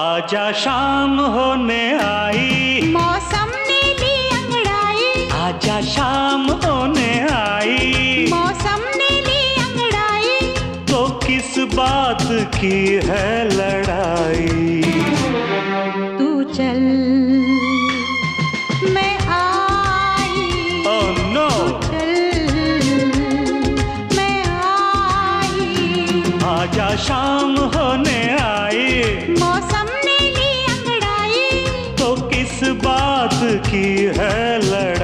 आजा शाम होने आई, मौसम ने ली अंगड़ाई। आजा शाम होने आई, मौसम ने ली अंगड़ाई। तो किस बात की है लड़ाई? तू चल मैं आई। Oh no! तू चल मैं आई। आजा शाम होने आई, मौसम ने ली अंगड़ाई। तो किस बात की है लड़ाई?